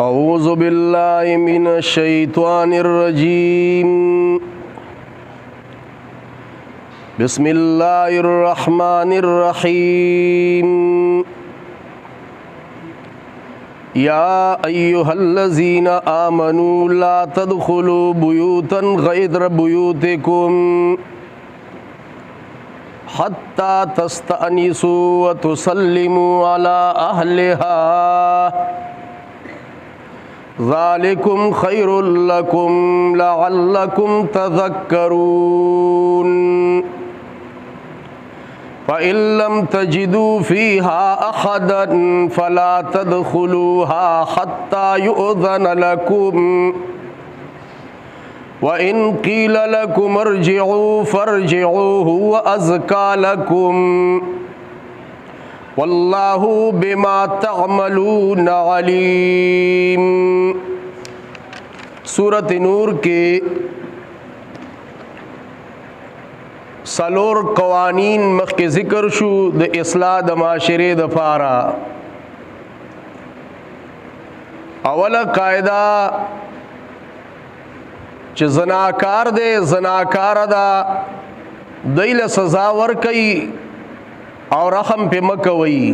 أعوذ بالله من الشيطان الرجيم بسم الله الرحمن الرحيم يا أيها الذين آمنوا لا تدخلوا بيوتا غير بيوتكم حتى تستأنسوا وتسلموا على أهلها ذلكم خير لكم لعلكم تذكرون فإن لم تجدوا فيها أحدا فلا تدخلوها حتى يؤذن لكم وإن قيل لكم ارجعوا فارجعوا هو أزكى لكم والله بما تعملون عليم. سورة نور کے سلور قوانین مخ کے ذکر شو د اصلاح د معاشرے د پارا. اولا قاعدہ چې زناکار دے زناکار دا دیل سزا ورکئی او رحم پہ مکوئی.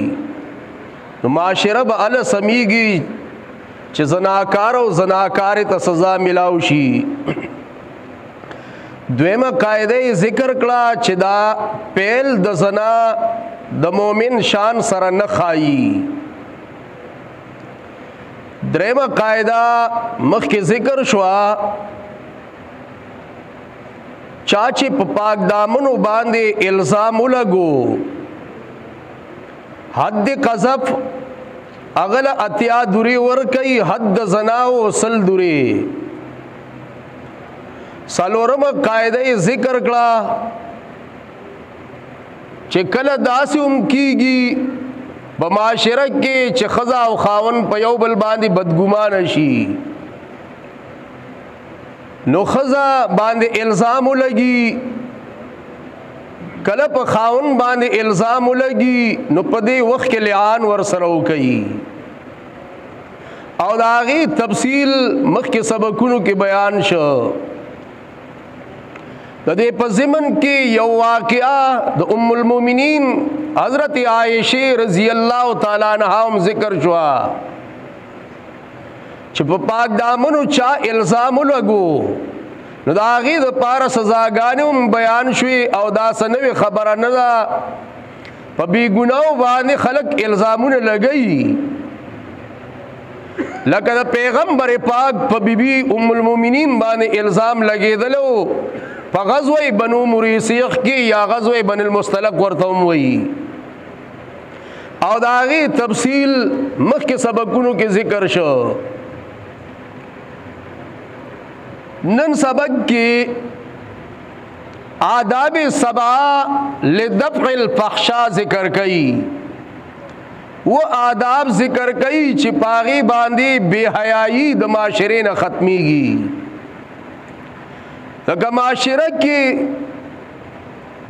معاشرہ با ال سمیگی چې زناکار او زناکار ته سزا ملاو شي. دویمه قاعده ذکر کړه چې دا پیل د زنا د مؤمن شان سره نه خایي. دریمه قاعده مخکې ذکر شوا چاچی په پاک دامنو باندې الزام ولګو حد قذف اغل اتیا دوری ورکی حد زناو سل دوری. سلورم قاعده ذکر کړه چې کله داسې هم کیږي په معاشره کې چې ښځه او خاون په یو بل باندې بدګمانه شي نو ښځه باندې الزام ولګي کله په خاون باندې الزام ولګي نو په دې وخت کې لعان ور سره وکړي او دا غي تفصیل مخکې سبقونو کې بیان شو. د دې په ضمن کې یو واقعه د ام المؤمنین حضرت عائشہ رضی الله تعالی عنها هم ذکر شو چې په پاک دامنو چا الزام ولګو نو دا غي د پاره سزاګانې بیان شوي او دا سنوي خبره نه ده. په بی ګناو باندې خلق الزامونه لګي لکه د پیغمبر پاک په بیبي ام المؤمنین باندې الزام لګیدلو په غزوه بنو مریسیخ کې یا غزوه بن المستلق ورته وي او دا غي تفصیل مخکې سبقونو کې ذکر شو. نن سبق کی آداب سبع لدفع الفحشاء ذکر کئی. وہ آداب ذکر کئی چې پاغي باندې بے حیائی د معاشرے نه ختمیږي. لکه معاشره کې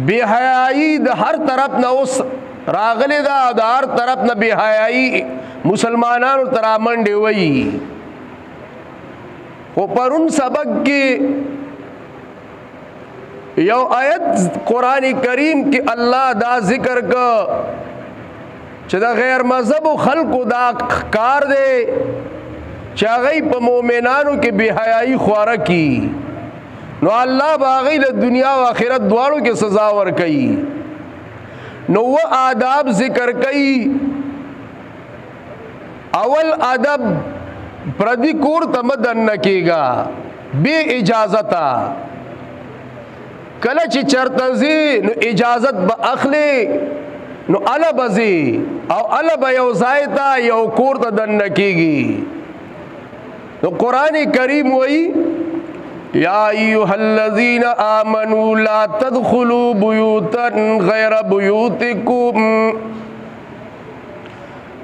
بے حیائی د هر طرف نه اوس راغلی دا د هر طرف نه بے حیائی مسلمانانو ترا منډي وئی. او پرون سبق کې یو آیت قرآن کریم کې الله دا ذکر کا چې دا غیر مذهب خلقو دا کار دی چې هغه په مؤمنانو کې بے حیائی خواره کی نو الله باغی له دنیا او آخرت دواړو کې سزا ورکړي. نو و آداب ذکر کړي. اول ادب پردی کور تمدن نکیگا بے اجازتا. کله چې چرته زی نو اجازت با اخلی نو الا بزی او الا با یو زایتا یو کور ته دن نکیگی. نو قرآن کریم وئی یا ایها الذین آمنوا لا تدخلوا بیوتا غیر بیوتکم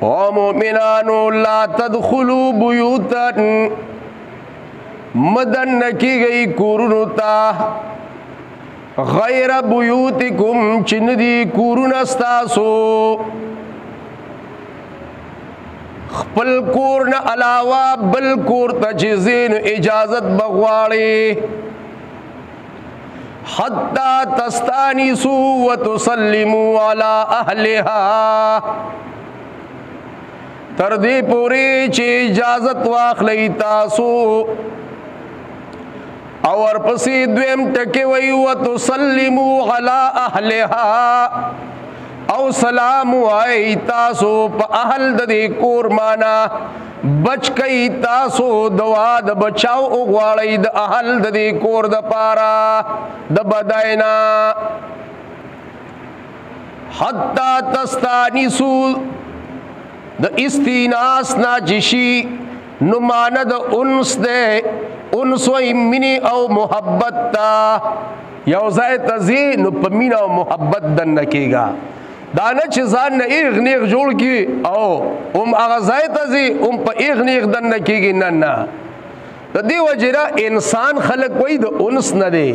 او مومنانو لا تدخلوا بیوتا مدن نکی گئی کورنو تا غیر بیوتکم چندی کورن استاسو خپل کور نه علاوه بل کور ته چې زین اجازت بغواړي حتی تستانسوا وتسلموا على اهلها تر دې پورې چې اجازت واخلئ تاسو او ورپسې دویم ټکی وی وتسلموا على اهلها او سلام وای تاسو په اهل د دې کور معنا بچ کئ تاسو دوا د بچاو غواړئ د اهل د دې کور د پارا د بداینا حتا تستانسوا د استیناس نا جشی نو ماند انس دے انس و منی او محبت تا یو ځای تزی نو په مینا او محبت دن نکیگا دانه چې ځان نه ایغ نیغ جوړ کی او هغه ځای تزی په ایغ نیغ دن نکیږي نه نه د دې وجره انسان خلق وای د انس نه دی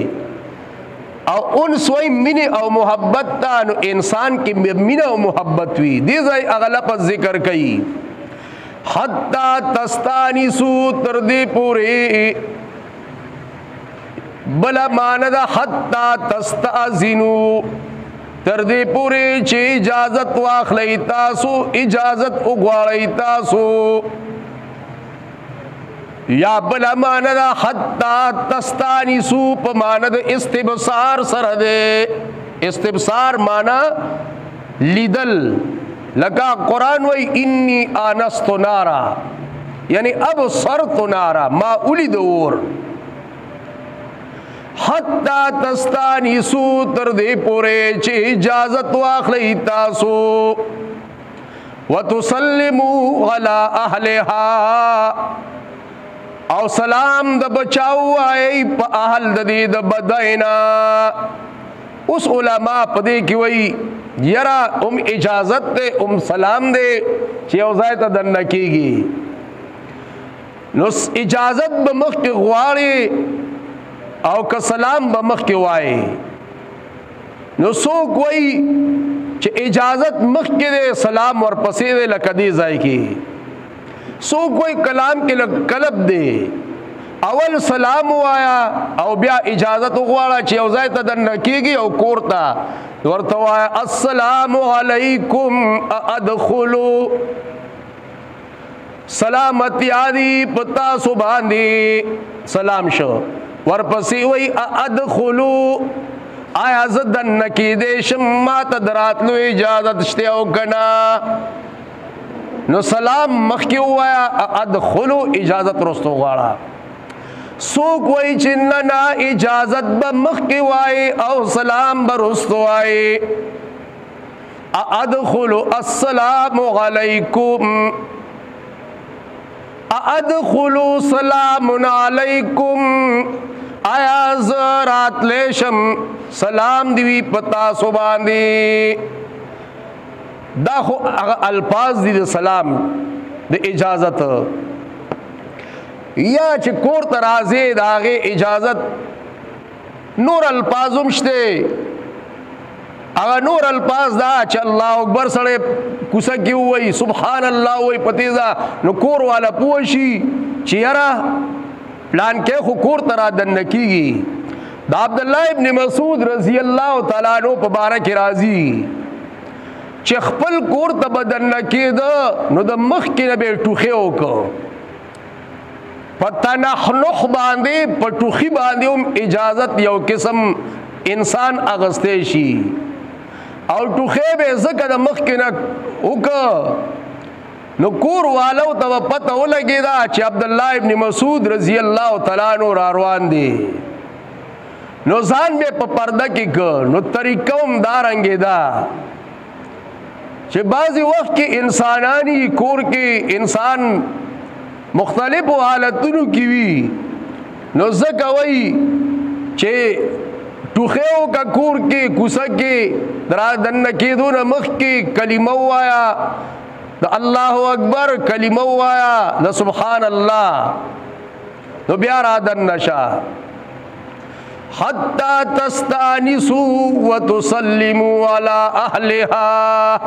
او انس وای منی او محبت تا نو انسان کې مینه او محبت وی دې ځای هغه لفظ ذکر کړي حتا تستانسوا تر دې پوری بلا ماند حتا تستاذنوا تر دې پوری چې اجازت واخلئ تاسو اجازت وغواړئ تاسو یا بلا ماند حتا تستانسوا په ماند استبصار سره ده استبصار معنا لیدل لکه قرآن وی انی آنست نارا یعنی ابصرت نارا ما اولید اور حتی تستانسوا تر دې پورې چې اجازت واخلئ تاسو وتسلموا علی اهلها او سلام د بچاو آئی پا اہل ددی د بدائنا اس علماء پدے کی وئی یرا اجازت دے سلام دے چی اوزائی تا دن نکی گی نس اجازت بمخ کی غواری او کا سلام بمخ کی وائی نسو کوئی چی اجازت مخ کی دے سلام ورپسی دے لکدی زائی کی سو کوئی کلام کے قلب دے اول سلام آیا او بیا اجازت غواړه چې او ځای ته دن کیږي او کورتا ورته وایا السلام علیکم ادخلوا سلامتی عادی پتا سو باندې سلام شو ورپسې وی ادخلوا آیا زدن کی دې شما ته دراتلو اجازت شته او کنا نو سلام مخکی وایا ادخلوا اجازت رستو غواړه سوک وی چننا اجازت بمخی وائی او سلام برستو وائی ادخلوا السلام علیکم ادخلوا سلام علیکم آیا زرات لیشم سلام دیوی پتا سو باندی دا خو الفاظ دی سلام دی اجازت یا چې کور ترازی داغه اجازت نور الفاظم شته اغه نور الفاظ دا چې الله اکبر سره کوسه کی وای سبحان الله وای پتیزا نو کور والا پوشي چې یرا پلان کې خو کور ترا دن کیږي دا عبد الله ابن مسعود رضی الله تعالی عنہ په بارک راضی چې خپل کور ته بدن کېد نو د مخ کې نه به ټوخه وکړ پتنخنخ باندې پټوخي باندې هم اجازت یو قسم انسان اغسته شي او ټوخه به زکه د مخ کې نه وک نو کور والو ته پته ولګی دا چې عبد الله ابن مسعود رضی الله تعالی عنہ روان دي نو ځان به په پرده کې نو طریقوم دارنګی دا چې بعضی وخت کې انسانانی کور کې انسان مختلف حالتونو کی وی نو زکه وی چې ټوخیو کا کور کې کوسه کې درا دن کېدو نه مخ کې کلمه وایا د الله اکبر کلمه وایا د سبحان الله نو بیا را دن نشا حتا تستانسوا وتسلموا على اهلها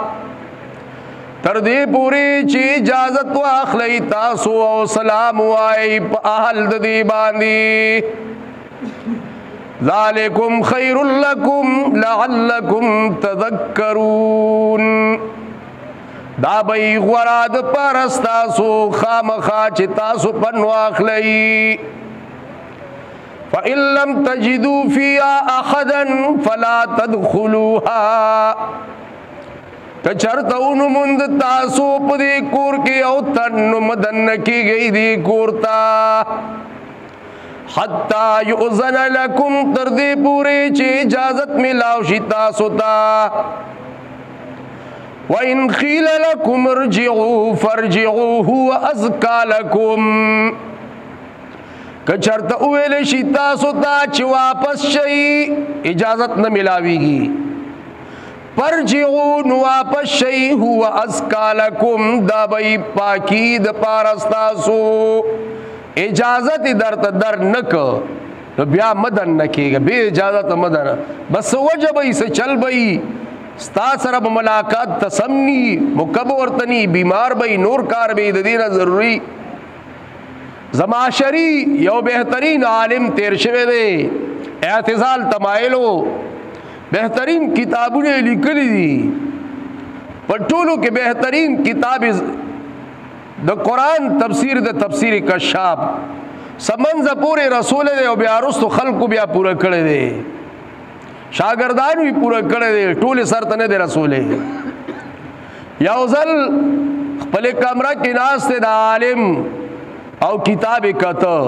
تر دې پوری چې اجازت واخلئ تاسو او سلام وایي په اهل د دې باندې ذالکم خیر لکم لعلکم تذکرون دا بی غورا د پاره ستاسو خامخا چې تاسو پن واخلئ فإن لم تجدوا فيها أحدا فلا تدخلوها کچرته ونموند تاسو په دې کور کې او تن مدن کېږئ دې کور ته حتی یؤذن لکم تر دې پورې چې اجازت ملاو شي تاسو ته وإن قیل لکم ارجعوا فارجعوا هو ازکا لکم کچرته وویل شي تاسو ته چې واپس شئ اجازت نه ملاویږي پرجعوا نو واپس شئ هو ازکا لکم دا بی پاکی د پاره ستاسو اجازت درته در نک نو بیا مدن نکیږي بے اجازت مدن بس وجه بی سے چل بی ستا سره ملاقات تسمنی مکب ورتنی بیمار بی نور کار بی د دینه ضروری زماشری یو بہترین عالم تیر شوه دی اعتزال تمایلو بہترین کتابونه لیکلي دي پټولو کې بہترین کتاب د قرآن تفسیر د تفسیر کشاف سمنځ پورې رسول دی او بیا رستو خلقو بیا پورا کړی دی شاګردانو یې پورا کړی دی ټول سرته نه دی رسول یو ځل خپل کمره کې ناست د عالم او کتاب کته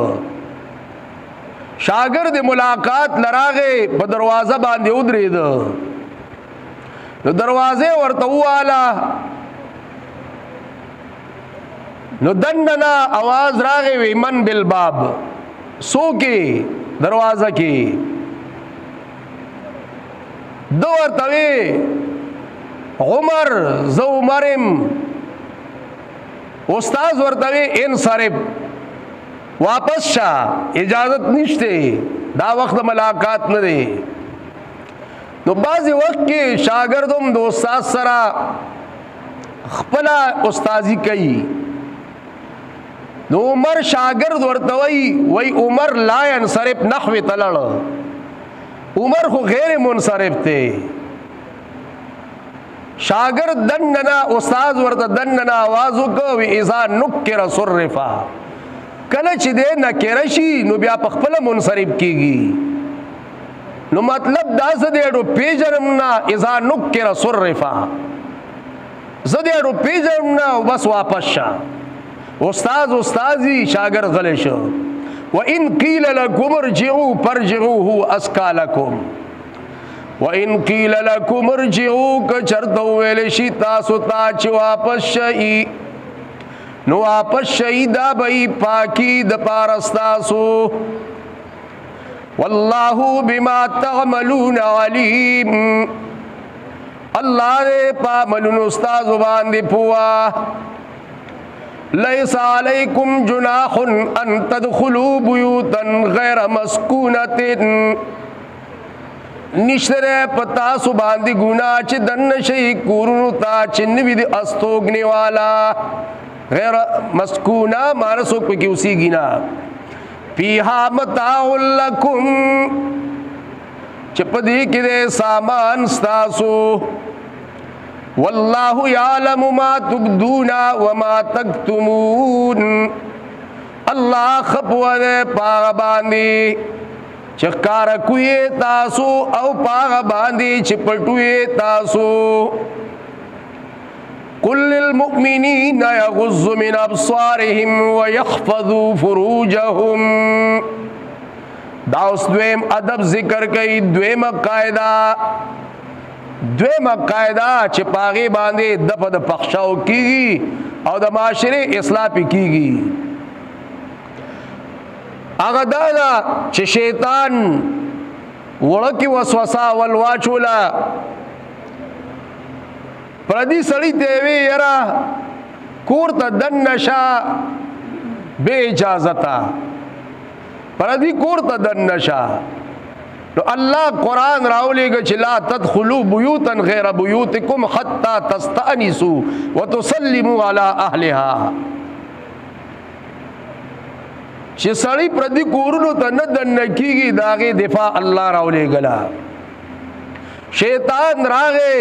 شاگرد ملاقات لراغه په دروازه باندې ودرید نو دروازه ورته واله نو دننا आवाज راغه وی من بالباب سو کې دروازه کې دو ورته عمر زو عمرم استاد ورته انصرف واپس شا اجازت نشته دا وخت ملاقات نه دی نو بعضی وخت کې شاګردوم د استاد سره خپل استادی کوي نو عمر شاګرد ورته وای عمر لا انصرف نحو تلل عمر خو غیر منصرف ته شاګرد دننا استاد ورته دننا आवाज وکوي اذا نکر صرفا کله چې دې نکره شي نو بیا په خپل منصرف کیږي نو مطلب دا څه دی اډو پیجرم نه اذا نکر صرفا زدی اډو پیجرم نه بس واپس شه استادی شاګرد غلی شو وان قیل لكم ارجعوا فارجعوا هو ازکا لكم وان قیل لكم ارجعوا کچرته ویل شي تاسو ته چې واپس شئ نو واپس شهیدا بئی پاکی د پارستاسو والله بما تعملون علیم الله دې پاملون استاد باندې پوا ليس عليكم جناح ان تدخلوا بيوتا غير مسكونة نشتره پتا سو باندې ګنا چې دن شي کورونو تا چنوي د استوګنی والا غیر مسکونہ مارسو پہ کی اسی گنا فیہا متاع لکم چپدی کی دے سامان ستاسو واللہ یعلم ما تبدون وما تکتمون اللہ خپو دے پاغ باندی چکار کوئی تاسو او پاغ باندی چپٹوئی تاسو قل للمؤمنین یغضوا من ابصارهم ويحفظوا فروجهم دا اوس دویم ادب ذکر کئی دویم قاعدہ چې پاغي باندې دفع د پخشاو کیږي او د معاشره اصلاح کیږي هغه دا چې شیطان ورکی وسوسه ولواچولا پردی سړی ته وی یرا کور ته دن نشا بے اجازتا پردی کور ته دن نشا نو الله قرآن راولېږه چې لا تدخلوا بیوتا غیر بیوتکم حتی تستأنسوا وتسلموا علی اهلها، چې سړی پردي کورونو ته نه دننه کېږي د هغې دفاع الله راولېږله. شیطان راغی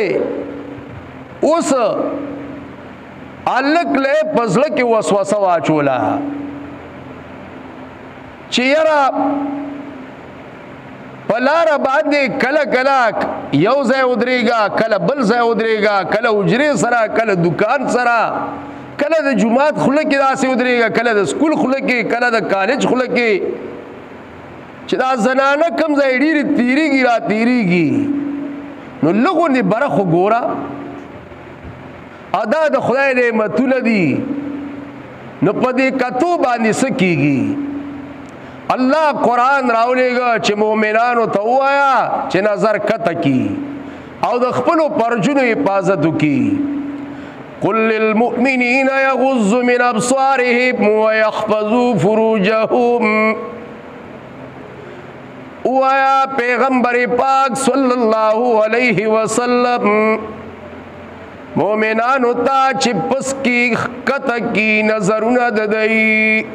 اوس هلک له په زړه کې وسوسه واچوله چې یاره په لاره باندې کله کله یو ځای ودرېږه، کله بل ځای ودرېږه، کله حجرې سره، کله دکان سره، کله د جماعت خوله کې داسې ودرېږه، کله د سکول خوله کې، کله د کالج خوله کې، چې دا زنانه کم ځای ډېرې تېرېږي را تېرېږي. نو لږ غوندې بره خو ګوره، ادا د خدای نعمتونه دي، نو په دې کتو باندې څه کېږي؟ الله قرآن راولېږه چې مؤمنانو ته ووایه چې نظر کته کي او د خپلو پرجونو حفاظت وکړي. قل للمؤمنین یغضوا من ابصارهم ويحفظوا فروجهم، ویا پیغمبر پاک صلی الله علیه وسلم مومنانو ته چې پس کی کته کی نظرونه ددئی،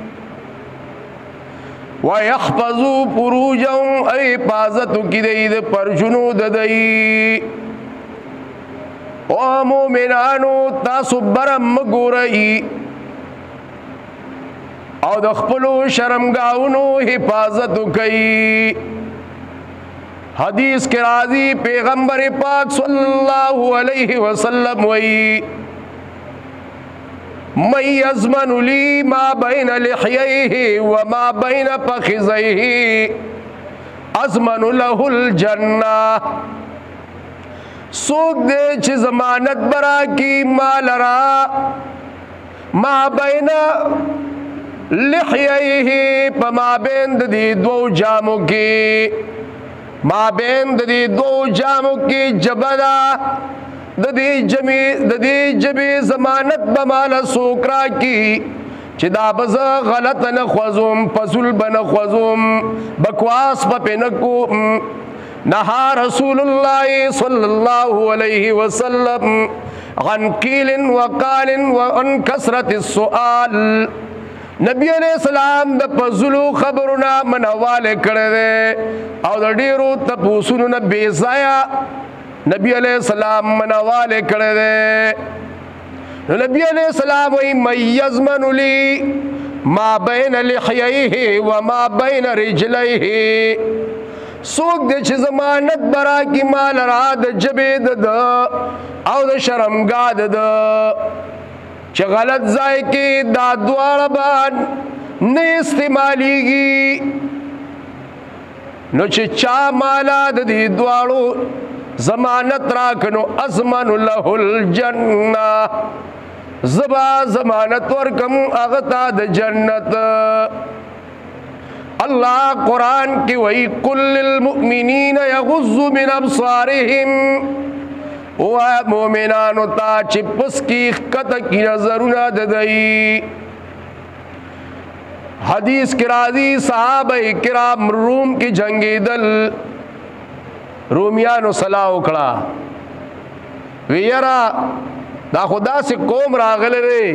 ويحفظوا فروجهم ای حفاظت کی د پرجونو ددئی. او مومنانو تاسو برم ګورئ او د خپلو شرمګاونو حفاظت کوي. حدیث کے راضی پیغمبر پاک صلی اللہ علیہ وسلم وی من یضمن لی ما بین لحییہ وما بین فخذیہ اضمن له الجنہ، سوک دے چھ ضمانت برا کی مال را ما بین لحییہ پما بین دی دو جاموں کی، ما بین دی دو جاموں کی جبدا دی جبی ضمانت بمال سوکرا کی چی دا بز غلط نخوزم پسول بنخوزم بکواس پپنکم. نہا رسول اللہ صلی اللہ علیہ وسلم عن قیل وقال وعن کثرت السؤال، نبی علیہ السلام د پزلو خبرنا منواله کړه دے او د ډیرو تپوسونو نه بے ضایع نبی علیہ السلام منواله کړه دے. نبی علیہ السلام وی من یضمن لی ما بین لحییہ وما بین رجلیہ، سوک دے چې ضمانت برا کی مال را د جبې د او د شرمګاه د چې غلط ځای کې دا دواړه بان نه استعمالیږي، نو چې چا مالا د دې دواړو ضمانت راکنو اضمن له الجنه، زبا ضمانت ورکم هغه ته د جنت. اللہ قرآن کی وہی قل للمؤمنین یغضوا من ابصارهم، او مومنانو تا چپس کی خط کی نظرنا ددئی. حدیث کی راضی صحابہ کرام روم کی جنگی دل رومیانو صلاح اکڑا ویرا دا خدا سے قوم راغل رے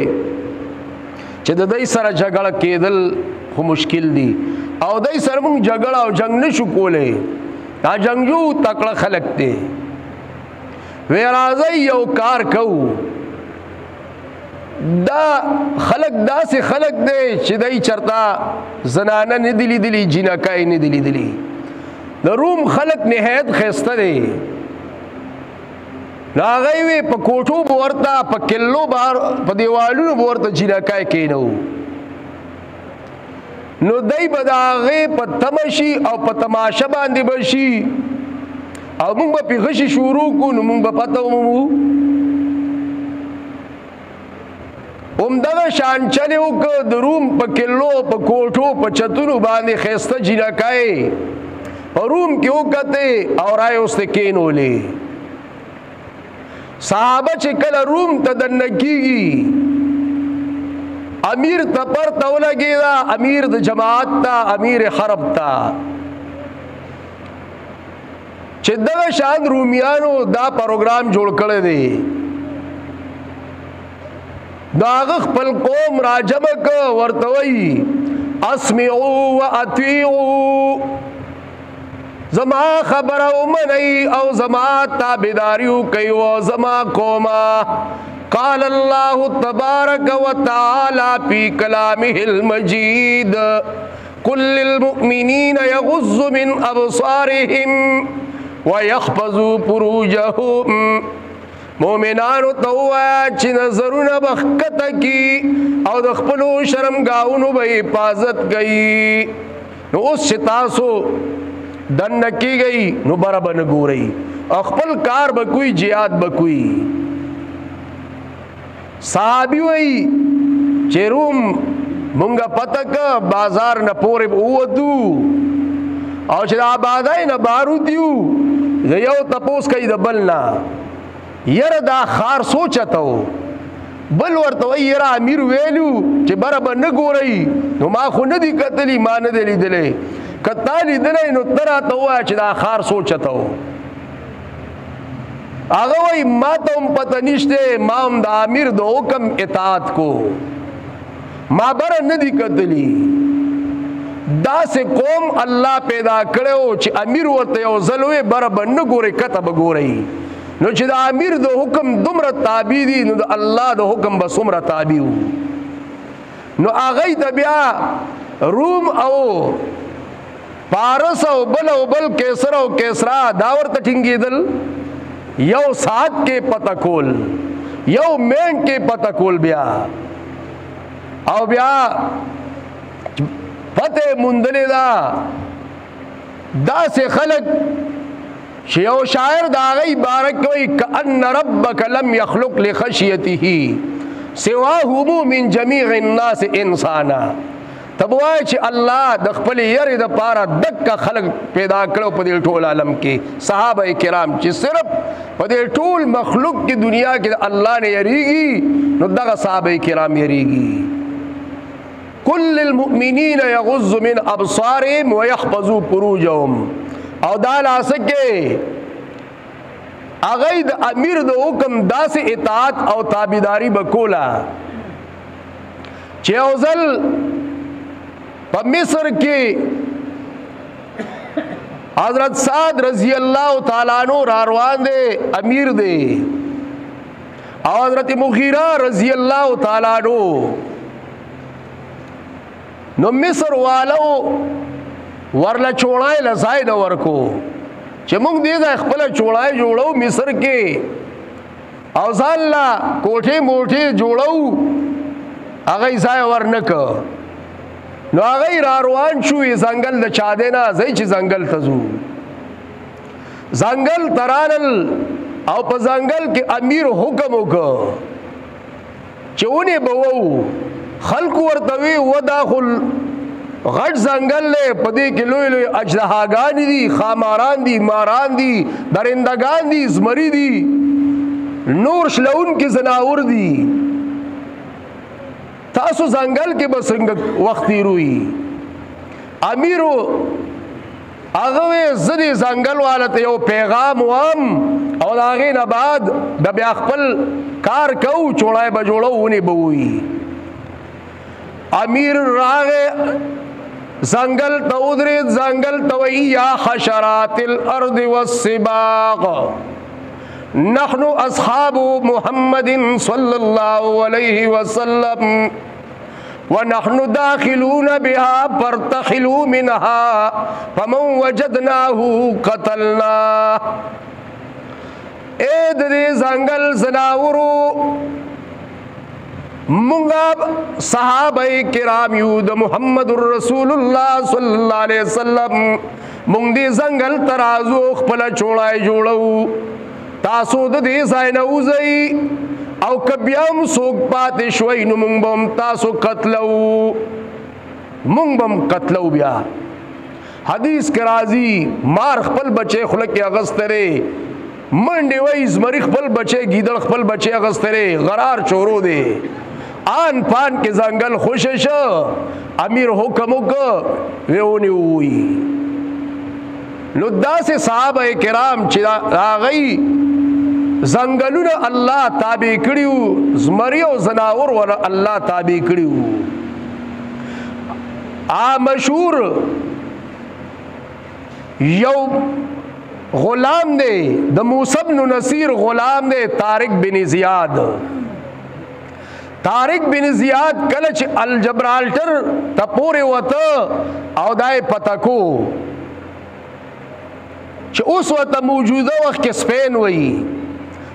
چه ددئی سر جگڑ کېدل خو مشکل دی او دای سره مونږ جګړه او جنگ نشو کولای، دا جنگجو تکړه خلق دی. وی راځي یو کار کوو، دا خلق داسې خلق دی چې دای چرتا زنانه نه دلی دلی جنکای نه دلی دلی. د روم خلق نهایت خسته دی، راغی وی په کوټو ورته په کلو بار په دیوالونو ورته جنکای کینو، نو دای بداغه په تمشي او په تماشه باندې بشي او موږ په غشي شروع کو، نو موږ په پته ومو دغه شان چلیو که د روم په کلو په کوټو په چتونو باندې خسته جنکای په روم کې وکته او راي اوسته کینولې. صحابه چې کله روم ته دنګيږي امیر تپر تولگی دا امیر د جماعت تا امیر حرب تا چې دغه شان رومیانو دا پروګرام جوړ کړی دی دا هغه خپل قوم راجمع ک ورته وایي اسمعوا واطيعوا زما خبره ومنئ او زما تابعداریو کوي او زما قومه قال الله تبارك وتعالى في كلامه المجيد قل للمؤمنين يغضوا من أبصارهم ويحفظوا فروجهم مومنانو توایا چې نظرونه بخکته کی او د خپلو شرمګاونو به حفاظت کوي نو اوس چې تاسو دنه کیږئ نو برابر نه ګورئ خپل کار به کوئی جهاد به کوئی صحابي وای چې روم مونږه پتک بازار نه پورې ووتو او چې آبادای نه بارو دیو یو تپوس کوي د بلنا یره دا خار سوچتو بل ورته وای یره امیر ویلو چې برابر نه ګورئ نو ما خو نه دی کتلی ما نه دی لیدلې کتا لیدلې نو ترا ته وای چې دا خار سوچتو هغه وای ما ته هم پته نشته ما هم د امیر د حکم اطاعت کو ما بر نه دی کتلی دا سه قوم الله پیدا کړو چې امیر ورته یو زلوې برابر نه ګوري کته به ګوري نو چې د امیر د حکم دومره تابع دي نو د الله د حکم به څومره تابع وو نو هغه ته بیا روم او پارس او بل کیسر او کیسرا دا ورته ټینګېدل یو سات کې پتا کول یو مین کې پتا کول بیا او بیا پته مندلې دا سے خلق شیو شاعر دا غي بارک کوي کأن ربک لم يخلق لخشيته سواه من جميع الناس انسانا تبوای چې الله د خپل یری د پاره دک خلق پیدا کړو په دې ټول عالم کې صحابه کرام چې صرف په دې ټول مخلوق کې دنیا کې الله نه یریږي نو دغه صحابه کرام یریږي كل المؤمنين يغضوا من ابصارهم ويحفظوا فروجهم او دا لاسکه اغه د امیر د حکم داسې اطاعت او تابعداري وکولا چې اوزل په مصر کې حضرت سعد رضی الله تعالی عنہ را روان دي امیر دي او حضرت مغیرہ رضی الله تعالی عنہ نو مصر والو ورله چوړای لسای د ورکو چې موږ دې خپل چوړای جوړو مصر کې او ځاله کوټه موټه جوړو هغه ځای ورنک نو هغه را روان شوې ځنګل د چا دینا ځای چې ځنګل ته ځو ځنګل ترانل او په ځنګل کې امیر حکم وکړ چې ونه بوو خلق ورته وی وداخل غټ ځنګل له پدې کې لوی لوی اجدهاګان دي خاماران دي ماران دي درندگان دي زمری دي نور شلون کې زناور دي تاسو ځنګل کې بس وخت روي امیرو هغه زدي ځنګل والته یو پیغام وام او هغه نه بعد د بیا خپل کار کو چوړای بجوړو ونی بوي امیر راغه زنگل تودرید زنگل توئی یا حشرات الارض والسباق نحن اصحاب محمد صلی اللہ علیہ وسلم ونحن داخلون بها فارتحلوا منها فمن وجدناه قتلنا اے دې زنگل زناورو مونږه صحابه کرام یو د محمد رسول الله صلی الله علیه وسلم مونږ دې زنګل ترازو خپل چوړای جوړو تاسو د دې ځای نه وځي او کبيام سوق پاتې شوي نو مونږ بم تاسو قتلو بیا حدیث کرازی مار خپل بچي خلک اغستره منډي وای زمری خپل بچي گیدړ خپل بچي اغستره غرار چورو دی آن پان کے زنگل خوشش امیر حکم وکړ ویونی وی نو داسې صحابه کرام چې هغوی ځنګلونه الله تابع کړي وو، زمري او زناور ور الله تابع کړي وو. مشهور یو غلام دی د موسی بن نصیر غلام دی، طارق بن زیاد. طارق بن زیاد کله چې الجبرالټر ته پورې وته او دای پته کو چې اوس ورته موجوده وخت کې سپین وایي،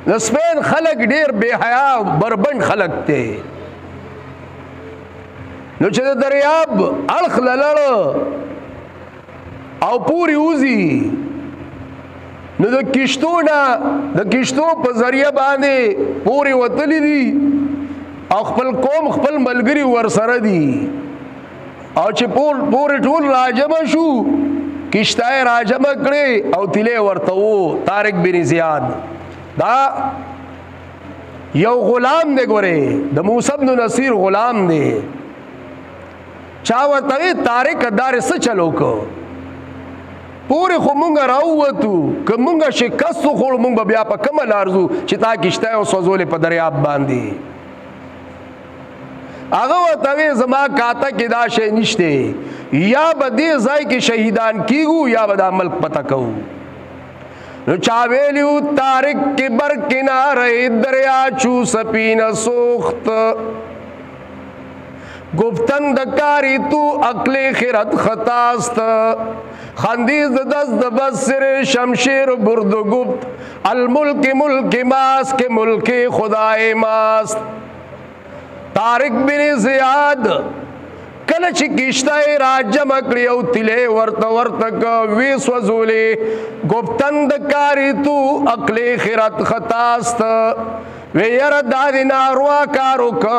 د سپین خلک ډیر بے حیا بربند خلک دی. نو چې د دریاب اړخ لړ او پوری وزي، نو د کشتو په ذریعہ باندې پوری وتلی دي او خپل قوم خپل ملګری ورسره دي. او چې پوری ټول راجمع شو، کشتای راجمع کړي او تله ورته وو طارق بن زیاد. دا یو غلام دی، ګوره د موسی بن نصیر غلام دی. چا ورته طارق دار څه چلو کو پوری خو مونږ راووتو، که مونږ شکست خوړو مونږ به بیا په کومه لارځو چې تا کشتی وسوځولې په دریاب باندې. هغه ورته وی زما کاته کې دا شی نشته، یا به دې ځای کې شهیدان کیږو یا به دا ملک پته کوو. نو چا ویلیو طارق کې بر کنارے دریا چو سپینه سوخت، گفتن دکاری تو عقل خیرت خطاست، خندیز دست بسر شمشیر برد و گفت الملک ملک ماست که ملک خدای ماست. طارق بن زیاد کله چې کشتای راجمع کړي او تله ورته وی سوځولې، گفتن دکاری تو عقل خیرت خطاست، وی یر دادی ناروا کارو که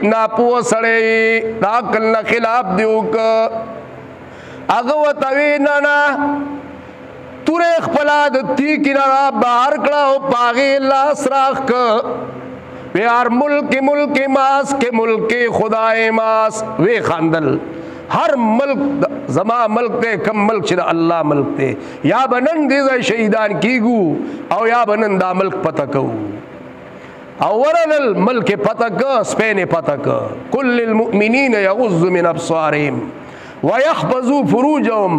ناپو سڑی دا عقل نا خلاف دیو که. اگو تاوی نانا توره اخپلا دتی کی نارا بار کڑاو پاغی اللہ سراخ که، وی ار ملک ماس کے ملک خدای ماس. وی خاندل ہر ملک زما ملک تے، کم ملک چرا اللہ ملک تے، یا بنن دیزا شہیدان کیگو او یا بنن دا ملک پتہ کو. اورل الملک پتک سپین پتک کل المؤمنین یغض من ابصارهم ويحفظوا فروجهم.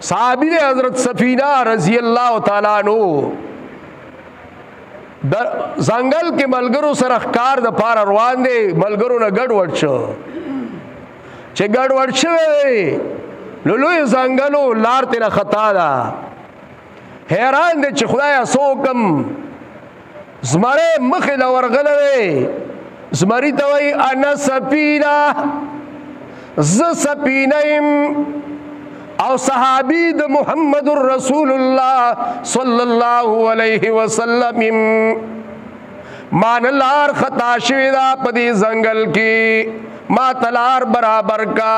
صحابی حضرت سفینہ رضی اللہ تعالیٰ عنہ زنگل کے ملګرو سره ښکار د پاره روان دی، ملګرو نه ګډوډ شو. چې ګډوډ شوی دی نو لوی زنګلو لار ترې خطا ده، حیران دی چې خدایه څه وکړم. زمری مخې له ورغلی دی، زمري ته وایي انا سفینه، زه سفینه یم او صحابی د محمد رسول الله صلی الله علیه وسلم. مان لار خطا شوی دا پدی زنگل کی، ما تلار برابر کا.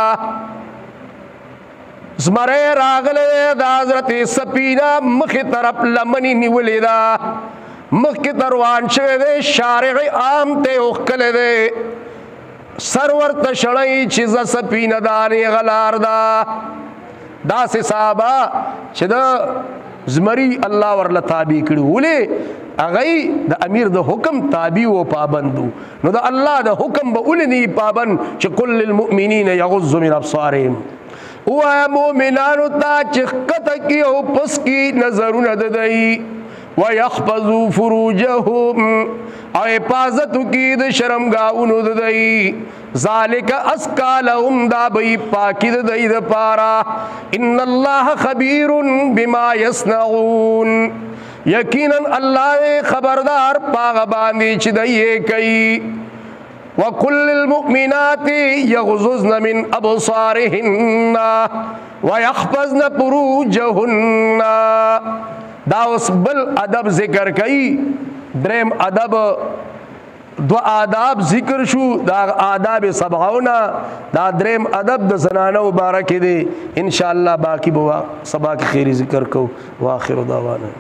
زمرے راغلے دا حضرت سفینہ مخی طرف لمنی نیولی دا، مخی تروان شوی دے شارع عام تے اخکلے دے، سرور تشڑی چیز سفینہ دانی غلار دا. دا سے صحابہ چې دا زمری الله ورله تابع کړي، ولې هغه د امیر د حکم تابع او پابندو، نو د الله د حکم به ولني پابند چې کل المؤمنین یغض من ابصارهم. او مؤمنانو ته چې قطع کی او پس کی نظرونه ددای، ويحفظوا فروجهم او حفاظت کی د شرمګاونو ددای، ذالک اسکا لهم دا بی پاکی ددای د پارا. ان اللہ خبیر بما یصنعون، یقینا اللہ خبردار پاغ باندی چی دئیے کئی. وکل المؤمنات یغضضن من ابصارهن ویحفظن فروجهن. دا اس بل ادب ذکر کئی، درم ادب دو آداب ذکر شو، دا آداب سبعونا، دا درم ادب دا زنانو بارک دے. انشاءاللہ باقی بوا سبا کی خیری ذکر کو. واخر دعوانا